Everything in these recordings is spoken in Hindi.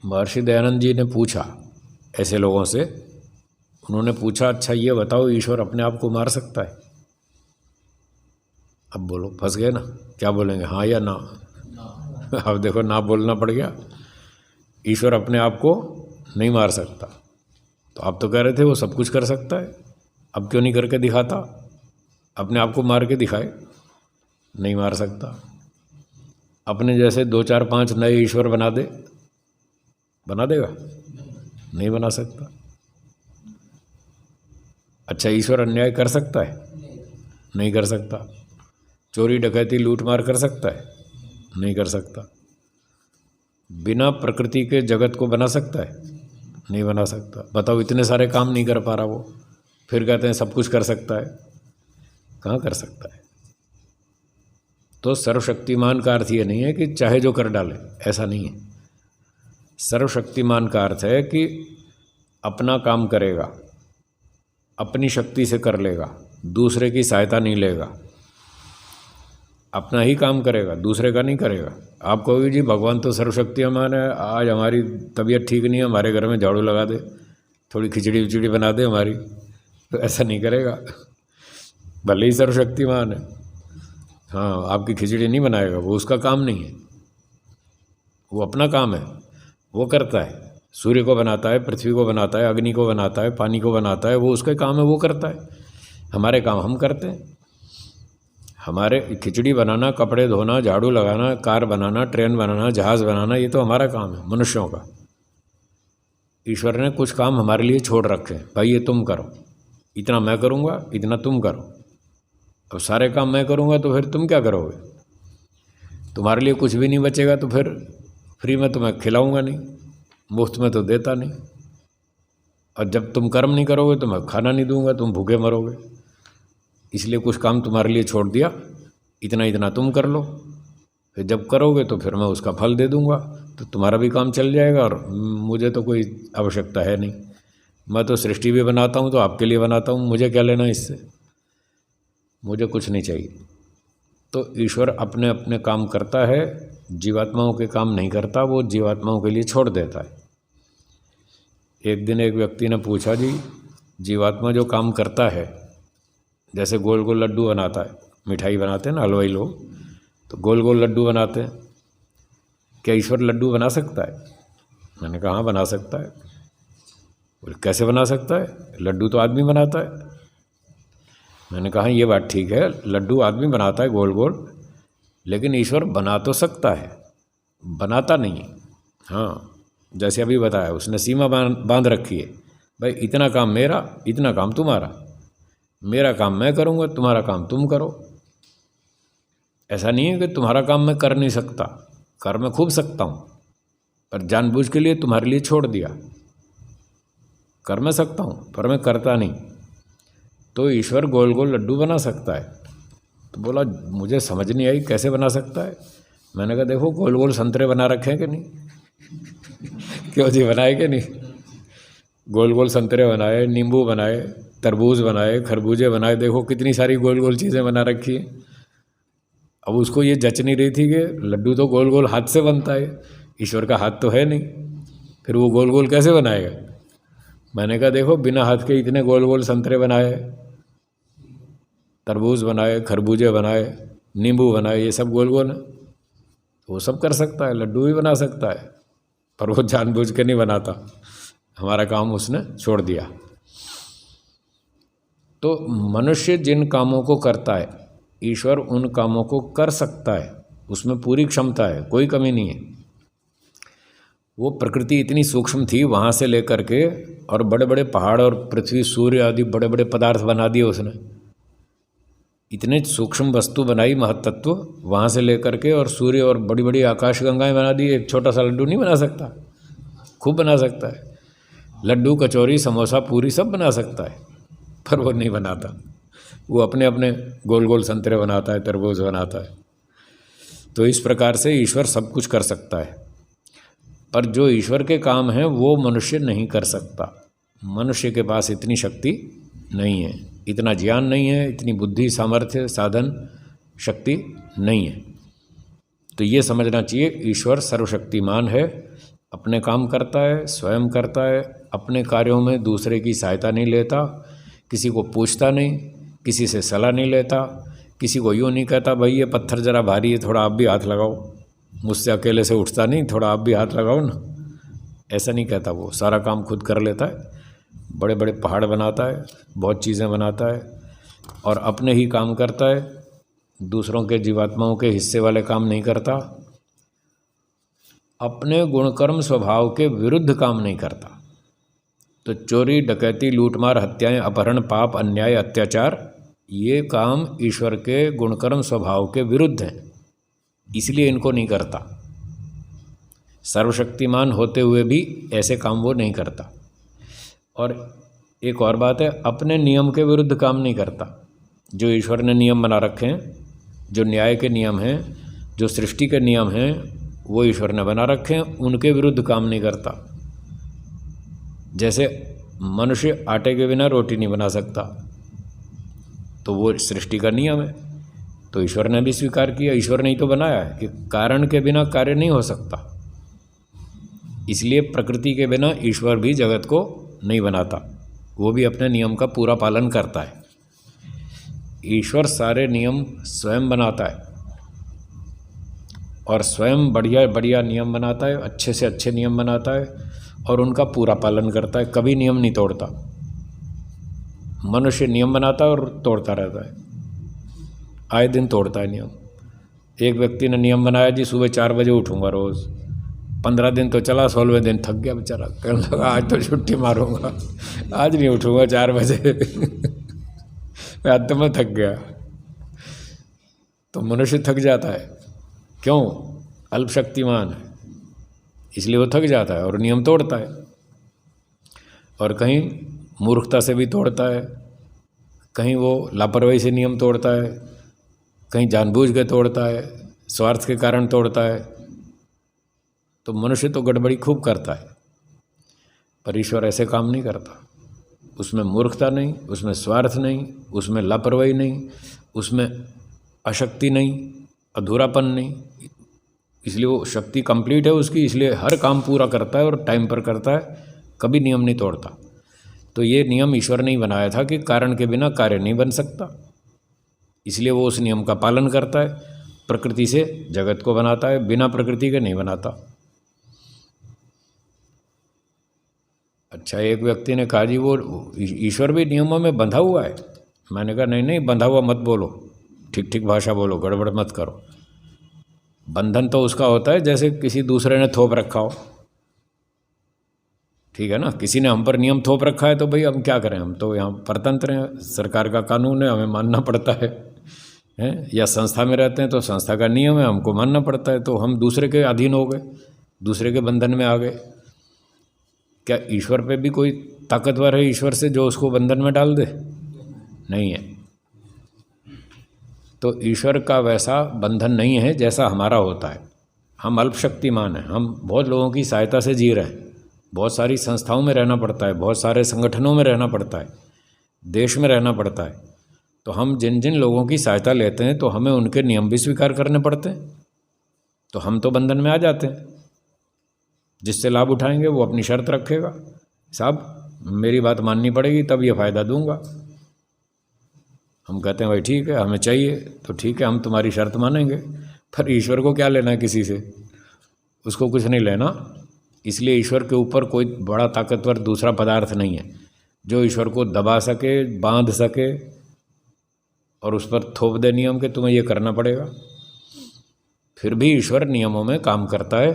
महर्षि दयानंद जी ने पूछा ऐसे लोगों से, उन्होंने पूछा अच्छा ये बताओ ईश्वर अपने आप को मार सकता है? अब बोलो, फंस गए ना, क्या बोलेंगे, हाँ या ना? अब देखो ना बोलना पड़ गया। ईश्वर अपने आप को नहीं मार सकता। तो आप तो कह रहे थे वो सब कुछ कर सकता है, अब क्यों नहीं करके दिखाता? अपने आप को मार के दिखाए। नहीं मार सकता। अपने जैसे 2 4 5 नए ईश्वर बना दे, बना देगा? नहीं बना सकता। अच्छा ईश्वर अन्याय कर सकता है? नहीं कर सकता। चोरी डकैती लूट मार कर सकता है? नहीं कर सकता। बिना प्रकृति के जगत को बना सकता है? नहीं बना सकता। बताओ इतने सारे काम नहीं कर पा रहा वो, फिर कहते हैं सब कुछ कर सकता है? कहाँ कर सकता है? तो सर्वशक्तिमान का अर्थ ये नहीं है कि चाहे जो कर डाले, ऐसा नहीं है। सर्वशक्तिमान का अर्थ है कि अपना काम करेगा, अपनी शक्ति से कर लेगा, दूसरे की सहायता नहीं लेगा, अपना ही काम करेगा, दूसरे का नहीं करेगा। आप कहोगे जी भगवान तो सर्वशक्तिमान है, आज हमारी तबीयत ठीक नहीं है, हमारे घर में झाड़ू लगा दे, थोड़ी खिचड़ी विचड़ी बना दे हमारी, तो ऐसा नहीं करेगा। भले ही सर्वशक्तिमान है, हाँ आपकी खिचड़ी नहीं बनाएगा, वो उसका काम नहीं है, वो अपना काम है, वो करता है। सूर्य को बनाता है, पृथ्वी को बनाता है, अग्नि को बनाता है, पानी को बनाता है, वो उसका काम है, वो करता है। हमारे काम हम करते हैं। हमारे खिचड़ी बनाना, कपड़े धोना, झाड़ू लगाना, कार बनाना, ट्रेन बनाना, जहाज़ बनाना, ये तो हमारा काम है मनुष्यों का। ईश्वर ने कुछ काम हमारे लिए छोड़ रखे हैं, भाई ये तुम करो, इतना मैं करूँगा, इतना तुम करो। अब सारे काम मैं करूँगा तो फिर तुम क्या करोगे? तुम्हारे लिए कुछ भी नहीं बचेगा, तो फिर फ्री में तो मैं खिलाऊँगा नहीं, मुफ्त में तो देता नहीं। और जब तुम कर्म नहीं करोगे तो मैं खाना नहीं दूंगा, तुम भूखे मरोगे। इसलिए कुछ काम तुम्हारे लिए छोड़ दिया, इतना इतना तुम कर लो, फिर जब करोगे तो फिर मैं उसका फल दे दूंगा, तो तुम्हारा भी काम चल जाएगा और मुझे तो कोई आवश्यकता है नहीं। मैं तो सृष्टि भी बनाता हूँ तो आपके लिए बनाता हूँ, मुझे क्या लेना इससे? मुझे कुछ नहीं चाहिए। तो ईश्वर अपने अपने काम करता है, जीवात्माओं के काम नहीं करता, वो जीवात्माओं के लिए छोड़ देता है। एक दिन एक व्यक्ति ने पूछा, जी जीवात्मा जो काम करता है, जैसे गोल गोल लड्डू बनाता है, मिठाई बनाते हैं ना हलवाई लोग, तो गोल गोल लड्डू बनाते हैं, क्या ईश्वर लड्डू बना सकता है? मैंने कहा हाँ बना सकता है। बोले कैसे बना सकता है? लड्डू तो आदमी बनाता है। मैंने कहा ये बात ठीक है, लड्डू आदमी बनाता है गोल गोल, लेकिन ईश्वर बना तो सकता है, बनाता नहीं। हाँ जैसे अभी बताया, उसने सीमा बांध रखी है, भाई इतना काम मेरा, इतना काम तुम्हारा, मेरा काम मैं करूँगा, तुम्हारा काम तुम करो। ऐसा नहीं है कि तुम्हारा काम मैं कर नहीं सकता, कर मैं खूब सकता हूँ, पर जानबूझ के लिए तुम्हारे लिए छोड़ दिया। कर मैं सकता हूँ पर मैं करता नहीं। तो ईश्वर गोल गोल लड्डू बना सकता है। तो बोला मुझे समझ नहीं आई कैसे बना सकता है। मैंने कहा देखो गोल गोल संतरे बना रखे हैं कि नहीं? क्यों जी बनाए कि नहीं? गोल गोल संतरे बनाए, नींबू बनाए, तरबूज बनाए, खरबूजे बनाए, देखो कितनी सारी गोल गोल चीज़ें बना रखी है। अब उसको ये जच नहीं रही थी कि लड्डू तो गोल गोल हाथ से बनता है, ईश्वर का हाथ तो है नहीं, फिर वो गोल गोल कैसे बनाएगा? मैंने कहा देखो बिना हाथ के इतने गोल गोल संतरे बनाए, तरबूज बनाए, खरबूजे बनाए, नींबू बनाए, ये सब गोल गोल है, वो सब कर सकता है, लड्डू भी बना सकता है, पर वो जानबूझ के नहीं बनाता, हमारा काम उसने छोड़ दिया। तो मनुष्य जिन कामों को करता है, ईश्वर उन कामों को कर सकता है, उसमें पूरी क्षमता है, कोई कमी नहीं है। वो प्रकृति इतनी सूक्ष्म थी, वहाँ से लेकर के और बड़े बड़े पहाड़ और पृथ्वी सूर्य आदि बड़े बड़े पदार्थ बना दिए उसने, इतने सूक्ष्म वस्तु बनाई, महत्त्व, वहाँ से लेकर के और सूर्य और बड़ी बड़ी आकाश गंगाएं बना दी। एक छोटा सा लड्डू नहीं बना सकता, खूब बना सकता है। लड्डू, कचौरी, समोसा, पूरी सब बना सकता है, पर वो नहीं बनाता। वो अपने अपने गोल गोल संतरे बनाता है, तरबूज बनाता है। तो इस प्रकार से ईश्वर सब कुछ कर सकता है, पर जो ईश्वर के काम हैं वो मनुष्य नहीं कर सकता। मनुष्य के पास इतनी शक्ति नहीं है, इतना ज्ञान नहीं है, इतनी बुद्धि, सामर्थ्य, साधन, शक्ति नहीं है। तो ये समझना चाहिए ईश्वर सर्वशक्तिमान है, अपने काम करता है, स्वयं करता है, अपने कार्यों में दूसरे की सहायता नहीं लेता, किसी को पूछता नहीं, किसी से सलाह नहीं लेता, किसी को यूँ नहीं कहता भाई ये पत्थर ज़रा भारी है, थोड़ा आप भी हाथ लगाओ, मुझसे अकेले से उठता नहीं, थोड़ा आप भी हाथ लगाओ ना, ऐसा नहीं कहता। वो सारा काम खुद कर लेता है, बड़े बड़े पहाड़ बनाता है, बहुत चीज़ें बनाता है और अपने ही काम करता है, दूसरों के जीवात्माओं के हिस्से वाले काम नहीं करता, अपने गुणकर्म स्वभाव के विरुद्ध काम नहीं करता। तो चोरी, डकैती, लूटमार, हत्याएं, अपहरण, पाप, अन्याय, अत्याचार, ये काम ईश्वर के गुणकर्म स्वभाव के विरुद्ध हैं, इसलिए इनको नहीं करता। सर्वशक्तिमान होते हुए भी ऐसे काम वो नहीं करता। और एक और बात है, अपने नियम के विरुद्ध काम नहीं करता। जो ईश्वर ने नियम बना रखे हैं, जो न्याय के नियम हैं, जो सृष्टि के नियम हैं, वो ईश्वर ने बना रखे हैं, उनके विरुद्ध काम नहीं करता। जैसे मनुष्य आटे के बिना रोटी नहीं बना सकता, तो वो सृष्टि का नियम है, तो ईश्वर ने भी स्वीकार किया, ईश्वर ने ही तो बनाया है कि कारण के बिना कार्य नहीं हो सकता। इसलिए प्रकृति के बिना ईश्वर भी जगत को नहीं बनाता, वो भी अपने नियम का पूरा पालन करता है। ईश्वर सारे नियम स्वयं बनाता है और स्वयं बढ़िया बढ़िया नियम बनाता है, अच्छे से अच्छे नियम बनाता है और उनका पूरा पालन करता है, कभी नियम नहीं तोड़ता। मनुष्य नियम बनाता है और तोड़ता रहता है, आए दिन तोड़ता है नियम। एक व्यक्ति ने नियम बनाया जी सुबह 4 बजे उठूंगा रोज़, 15 दिन तो चला, 16वें दिन थक गया बेचारा, कहने लगा आज तो छुट्टी मारूंगा, आज नहीं उठूंगा 4 बजे मैं आज तो मैं थक गया। तो मनुष्य थक जाता है, क्यों? अल्पशक्तिमान है, इसलिए वो थक जाता है और नियम तोड़ता है। और कहीं मूर्खता से भी तोड़ता है, कहीं वो लापरवाही से नियम तोड़ता है, कहीं जानबूझ के तोड़ता है, स्वार्थ के कारण तोड़ता है। तो मनुष्य तो गड़बड़ी खूब करता है, पर ईश्वर ऐसे काम नहीं करता। उसमें मूर्खता नहीं, उसमें स्वार्थ नहीं, उसमें लापरवाही नहीं, उसमें अशक्ति नहीं, अधूरापन नहीं, इसलिए वो शक्ति कंप्लीट है उसकी, इसलिए हर काम पूरा करता है और टाइम पर करता है, कभी नियम नहीं तोड़ता। तो ये नियम ईश्वर ने ही बनाया था कि कारण के बिना कार्य नहीं बन सकता, इसलिए वो उस नियम का पालन करता है, प्रकृति से जगत को बनाता है, बिना प्रकृति के नहीं बनाता। अच्छा, एक व्यक्ति ने कहा जी वो ईश्वर भी नियमों में बंधा हुआ है। मैंने कहा नहीं नहीं, बंधा हुआ मत बोलो, ठीक ठीक भाषा बोलो, गड़बड़ मत करो। बंधन तो उसका होता है जैसे किसी दूसरे ने थोप रखा हो, ठीक है ना। किसी ने हम पर नियम थोप रखा है तो भाई हम क्या करें, हम तो यहाँ परतंत्र हैं, सरकार का कानून है, हमें मानना पड़ता है, या संस्था में रहते हैं तो संस्था का नियम है, हमको मानना पड़ता है, तो हम दूसरे के अधीन हो गए, दूसरे के बंधन में आ गए। क्या ईश्वर पे भी कोई ताकतवर है ईश्वर से जो उसको बंधन में डाल दे? नहीं है। तो ईश्वर का वैसा बंधन नहीं है जैसा हमारा होता है। हम अल्पशक्तिमान हैं, हम बहुत लोगों की सहायता से जी रहे हैं, बहुत सारी संस्थाओं में रहना पड़ता है, बहुत सारे संगठनों में रहना पड़ता है, देश में रहना पड़ता है। तो हम जिन जिन लोगों की सहायता लेते हैं तो हमें उनके नियम भी स्वीकार करने पड़ते हैं, तो हम तो बंधन में आ जाते हैं। जिससे लाभ उठाएंगे वो अपनी शर्त रखेगा, साहब मेरी बात माननी पड़ेगी तब ये फ़ायदा दूंगा। हम कहते हैं भाई ठीक है, हमें चाहिए तो ठीक है, हम तुम्हारी शर्त मानेंगे। पर ईश्वर को क्या लेना है किसी से, उसको कुछ नहीं लेना। इसलिए ईश्वर के ऊपर कोई बड़ा ताकतवर दूसरा पदार्थ नहीं है जो ईश्वर को दबा सके, बांध सके और उस पर थोप दे नियम के तुम्हें ये करना पड़ेगा। फिर भी ईश्वर नियमों में काम करता है,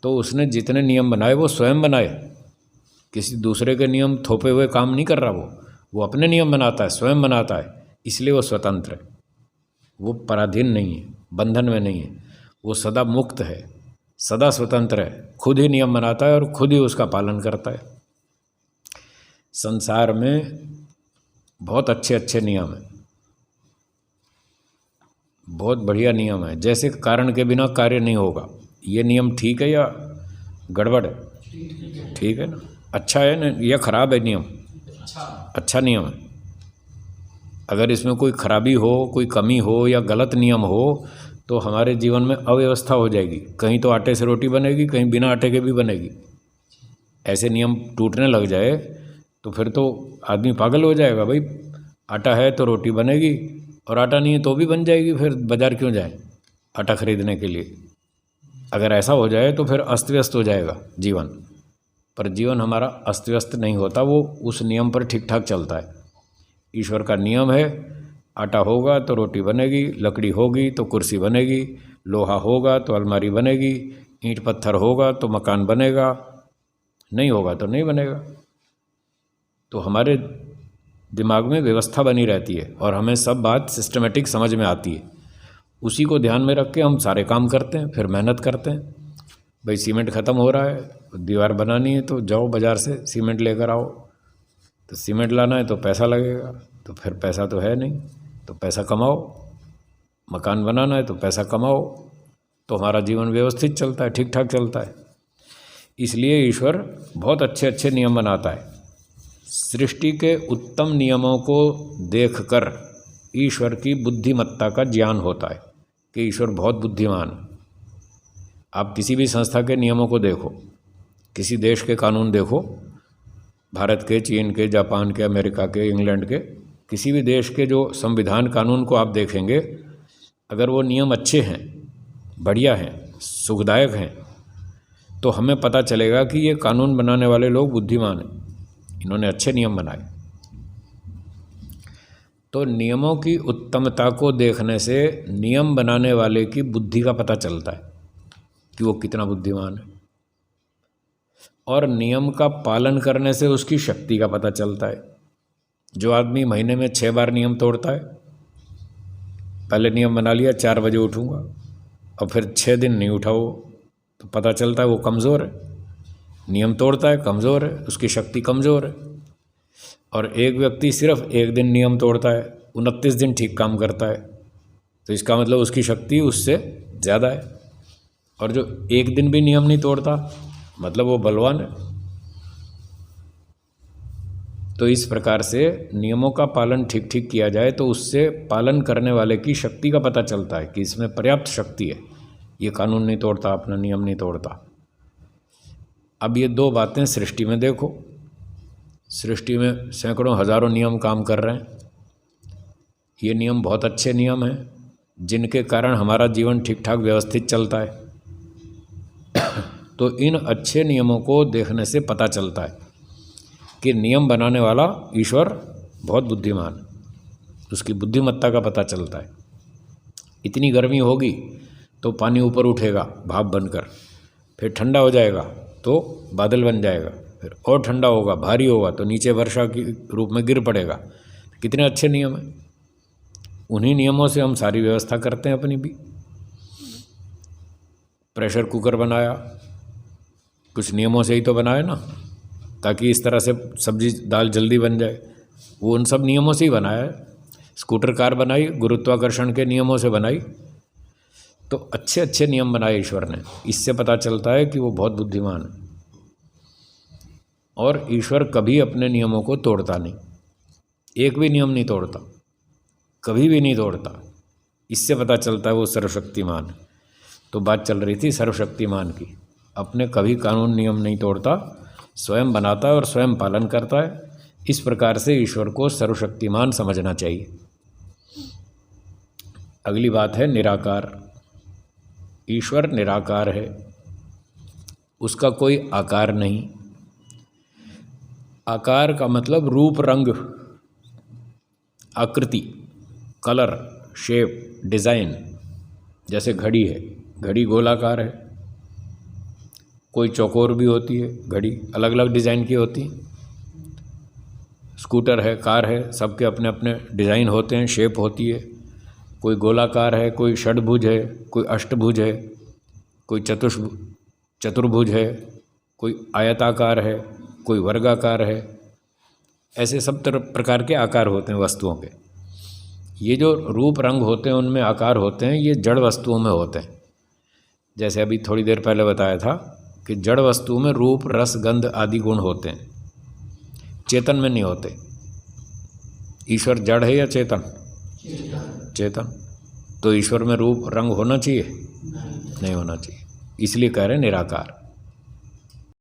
तो उसने जितने नियम बनाए वो स्वयं बनाए, किसी दूसरे के नियम थोपे हुए काम नहीं कर रहा। वो अपने नियम बनाता है, स्वयं बनाता है, इसलिए वो स्वतंत्र है, वो पराधीन नहीं है, बंधन में नहीं है, वो सदा मुक्त है, सदा स्वतंत्र है, खुद ही नियम बनाता है और खुद ही उसका पालन करता है। संसार में बहुत अच्छे अच्छे नियम हैं, बहुत बढ़िया नियम है। जैसे कारण के बिना कार्य नहीं होगा, ये नियम ठीक है या गड़बड़ है? ठीक है ना, अच्छा है ना या खराब है नियम? अच्छा नियम है। अगर इसमें कोई खराबी हो, कोई कमी हो या गलत नियम हो तो हमारे जीवन में अव्यवस्था हो जाएगी। कहीं तो आटे से रोटी बनेगी, कहीं बिना आटे के भी बनेगी। ऐसे नियम टूटने लग जाए तो फिर तो आदमी पागल हो जाएगा। भाई आटा है तो रोटी बनेगी, और आटा नहीं है तो भी बन जाएगी, फिर बाज़ार क्यों जाए आटा खरीदने के लिए। अगर ऐसा हो जाए तो फिर अस्त व्यस्त हो जाएगा जीवन। पर जीवन हमारा अस्त व्यस्त नहीं होता, वो उस नियम पर ठीक ठाक चलता है। ईश्वर का नियम है, आटा होगा तो रोटी बनेगी, लकड़ी होगी तो कुर्सी बनेगी, लोहा होगा तो अलमारी बनेगी, ईंट पत्थर होगा तो मकान बनेगा, नहीं होगा तो नहीं बनेगा। तो हमारे दिमाग में व्यवस्था बनी रहती है और हमें सब बात सिस्टमेटिक समझ में आती है। उसी को ध्यान में रख के हम सारे काम करते हैं, फिर मेहनत करते हैं। भाई सीमेंट ख़त्म हो रहा है, दीवार बनानी है तो जाओ बाज़ार से सीमेंट लेकर आओ। तो सीमेंट लाना है तो पैसा लगेगा, तो फिर पैसा तो है नहीं, तो पैसा कमाओ। मकान बनाना है तो पैसा कमाओ। तो हमारा जीवन व्यवस्थित चलता है, ठीक ठाक चलता है। इसलिए ईश्वर बहुत अच्छे अच्छे नियम बनाता है। सृष्टि के उत्तम नियमों को देखकर ईश्वर की बुद्धिमत्ता का ज्ञान होता है कि ईश्वर बहुत बुद्धिमान है। आप किसी भी संस्था के नियमों को देखो, किसी देश के कानून देखो, भारत के, चीन के, जापान के, अमेरिका के, इंग्लैंड के, किसी भी देश के जो संविधान कानून को आप देखेंगे, अगर वो नियम अच्छे हैं, बढ़िया हैं, सुखदायक हैं, तो हमें पता चलेगा कि ये कानून बनाने वाले लोग बुद्धिमान हैं, इन्होंने अच्छे नियम बनाए। तो नियमों की उत्तमता को देखने से नियम बनाने वाले की बुद्धि का पता चलता है कि वो कितना बुद्धिमान है, और नियम का पालन करने से उसकी शक्ति का पता चलता है। जो आदमी महीने में 6 बार नियम तोड़ता है, पहले नियम बना लिया 4 बजे उठूँगा, और फिर 6 दिन नहीं उठा वो, तो पता चलता है वो कमज़ोर है। नियम तोड़ता है, कमज़ोर है, उसकी शक्ति कमज़ोर है। और एक व्यक्ति सिर्फ 1 दिन नियम तोड़ता है, 29 दिन ठीक काम करता है, तो इसका मतलब उसकी शक्ति उससे ज़्यादा है। और जो 1 दिन भी नियम नहीं तोड़ता, मतलब वो बलवान है। तो इस प्रकार से नियमों का पालन ठीक ठीक किया जाए तो उससे पालन करने वाले की शक्ति का पता चलता है कि इसमें पर्याप्त शक्ति है, ये कानून नहीं तोड़ता, अपना नियम नहीं तोड़ता। अब ये 2 बातें सृष्टि में देखो। सृष्टि में सैकड़ों हज़ारों नियम काम कर रहे हैं। ये नियम बहुत अच्छे नियम हैं, जिनके कारण हमारा जीवन ठीक ठाक व्यवस्थित चलता है। तो इन अच्छे नियमों को देखने से पता चलता है कि नियम बनाने वाला ईश्वर बहुत बुद्धिमान, उसकी बुद्धिमत्ता का पता चलता है। इतनी गर्मी होगी तो पानी ऊपर उठेगा भाप बनकर, फिर ठंडा हो जाएगा तो बादल बन जाएगा, फिर और ठंडा होगा, भारी होगा तो नीचे वर्षा के रूप में गिर पड़ेगा। कितने अच्छे नियम हैं। उन्हीं नियमों से हम सारी व्यवस्था करते हैं अपनी भी। प्रेशर कुकर बनाया, कुछ नियमों से ही तो बनाया ना, ताकि इस तरह से सब्जी दाल जल्दी बन जाए। वो उन सब नियमों से ही बनाया है। स्कूटर कार बनाई, गुरुत्वाकर्षण के नियमों से बनाई। तो अच्छे अच्छे नियम बनाए ईश्वर ने। इससे पता चलता है कि वो बहुत बुद्धिमान है। और ईश्वर कभी अपने नियमों को तोड़ता नहीं, एक भी नियम नहीं तोड़ता, कभी भी नहीं तोड़ता। इससे पता चलता है वो सर्वशक्तिमान है। तो बात चल रही थी सर्वशक्तिमान की। अपने कभी कानून नियम नहीं तोड़ता, स्वयं बनाता है और स्वयं पालन करता है। इस प्रकार से ईश्वर को सर्वशक्तिमान समझना चाहिए। अगली बात है निराकार। ईश्वर निराकार है, उसका कोई आकार नहीं। आकार का मतलब रूप, रंग, आकृति, कलर, शेप, डिज़ाइन। जैसे घड़ी है, घड़ी गोलाकार है, कोई चौकोर भी होती है घड़ी, अलग अलग डिज़ाइन की होती है। स्कूटर है, कार है, सबके अपने अपने डिज़ाइन होते हैं, शेप होती है। कोई गोलाकार है, कोई षडभुज है, कोई अष्टभुज है, कोई चतुर्भुज है, कोई आयताकार है, कोई वर्गाकार है। ऐसे सब प्रकार के आकार होते हैं वस्तुओं के। ये जो रूप रंग होते हैं, उनमें आकार होते हैं, ये जड़ वस्तुओं में होते हैं। जैसे अभी थोड़ी देर पहले बताया था कि जड़ वस्तु में रूप, रस, गंध आदि गुण होते हैं, चेतन में नहीं होते। ईश्वर जड़ है या चेतन? चेतन। तो ईश्वर में रूप रंग होना चाहिए? नहीं होना चाहिए, इसलिए कह रहे हैं निराकार।